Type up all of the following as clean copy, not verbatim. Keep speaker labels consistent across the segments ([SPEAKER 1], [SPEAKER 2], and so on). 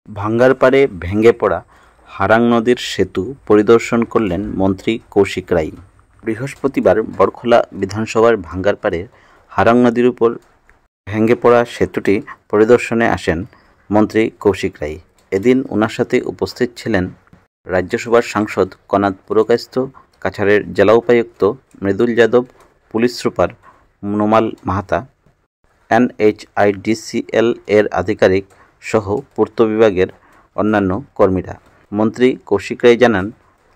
[SPEAKER 1] ভাঙ্গারপাড়ে ভেঙে পড়া হারাং নদীর সেতু পরিদর্শন করলেন মন্ত্রী কৌশিক রায়। বৃহস্পতিবার বড়খলা বিধানসভার ভাঙ্গারপাড়ের হারাং নদীর উপর ভেঙে পড়া সেতুটি পরিদর্শনে আসেন মন্ত্রী কৌশিক রায়। এদিন ওনার সাথে উপস্থিত ছিলেন রাজ্যসভার সাংসদ কনাদ পুরকায়স্থ, কাছাড়ের জেলা উপায়ুক্ত Mridul Yadav, police super Nomal Mahata, NHIDCL এর আধিকারিক সহ পূর্ত বিভাগের অন্যান্য কর্মীরা। মন্ত্রী কৌশিক রায় জানান,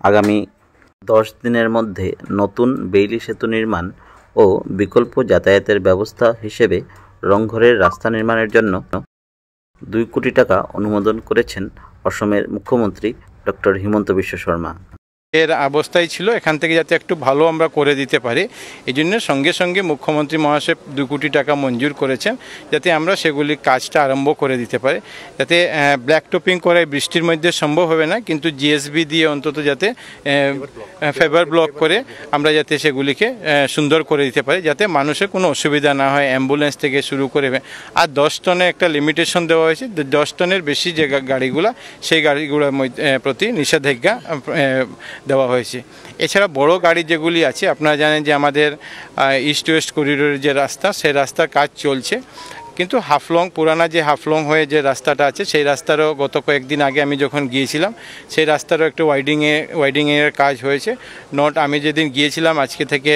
[SPEAKER 1] আগামী 10 দিনের মধ্যে নতুন বেইলি সেতু নির্মাণ ও বিকল্প যাতায়াতের ব্যবস্থা হিসেবে রংঘরের রাস্তা নির্মাণের জন্য 2 কোটি টাকা অনুমোদন করেছেন অসমের মুখ্যমন্ত্রী ডক্টর হিমন্ত বিশ্ব শর্মা।
[SPEAKER 2] এর অবস্থায় ছিল, এখান থেকে যাতে একটু ভালো আমরা করে দিতে পারি, এই জন্য সঙ্গে সঙ্গে মুখ্যমন্ত্রী মহাশয় 2 কোটি টাকা মঞ্জুর করেছেন, যাতে আমরা সেগুলি কাজটা আরম্ভ করে দিতে পারি। যাতে ব্ল্যাক টপিং করে বৃষ্টির মধ্যে সম্ভব হবে না, কিন্তু জিএসবি দিয়ে অন্তত যাতে ফেভার ব্লক করে আমরা যাতে সেগুলিকে সুন্দর করে দিতে পারি, যাতে মানুষের কোনো অসুবিধা না হয়, অ্যাম্বুলেন্স থেকে শুরু করে। আর 10 টনে একটা লিমিটেশন দেওয়া হয়েছে, 10 টনের বেশি যে গাড়িগুলো, সেই গাড়িগুলোর প্রতি নিষেধাজ্ঞা দেওয়া হয়েছে। এছাড়া বড় গাড়ি যেগুলি আছে, আপনারা জানেন যে আমাদের ইস্ট ওয়েস্ট করিডোরের যে রাস্তা, সেই রাস্তার কাজ চলছে, কিন্তু হাফলং পুরানা যে হাফলং হয়ে যে রাস্তাটা আছে, সেই রাস্তারও গত কয়েকদিন আগে আমি যখন গিয়েছিলাম, সেই রাস্তারও একটু ওয়াইডিংয়ের কাজ হয়েছে। আমি যেদিন গিয়েছিলাম, আজকে থেকে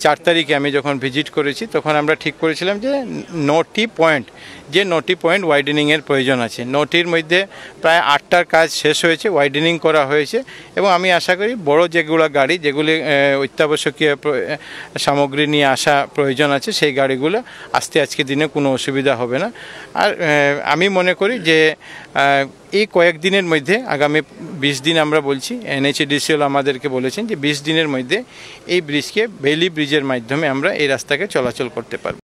[SPEAKER 2] 4 তারিখে আমি যখন ভিজিট করেছি, তখন আমরা ঠিক করেছিলাম যে 9টি পয়েন্ট ওয়াইডেনিংয়ের প্রয়োজন আছে। 9টির মধ্যে প্রায় 8টার কাজ শেষ হয়েছে, ওয়াইডেনিং করা হয়েছে, এবং আমি আশা করি বড় যেগুলো গাড়ি, যেগুলি অত্যাবশ্যকীয় সামগ্রী নিয়ে আসা প্রয়োজন আছে, সেই গাড়িগুলো আসতে আজকে দিনে কোনো অসুবিধা হবে না। আর আমি মনে করি যে এই কয়েকদিনের মধ্যে, আগামী 20 দিন আমরা বলছি, NHIDCL আমাদেরকে বলেছেন যে 20 দিনের মধ্যে এই ব্রিজকে বেইলি ব্রিজের মাধ্যমে আমরা এই রাস্তাকে চলাচল করতে পারব।